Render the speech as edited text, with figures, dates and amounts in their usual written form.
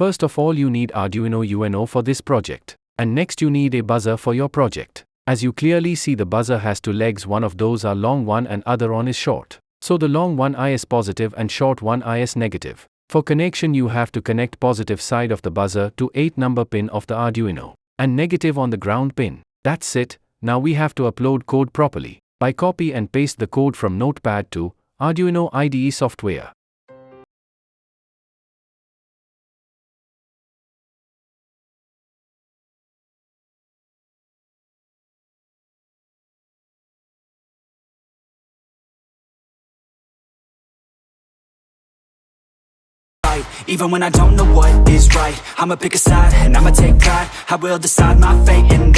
first of all you need Arduino UNO for this project. And next you need a buzzer for your project. As you clearly see, the buzzer has two legs, one of those are long one and other one is short. So the long one is positive and short one is negative. For connection you have to connect positive side of the buzzer to 8 number pin of the Arduino, and negative on the ground pin. That's it. Now we have to upload code properly, by copy and paste the code from Notepad to Arduino IDE software. Even when I don't know what is right, I'ma pick a side and I'ma take pride. I will decide my fate and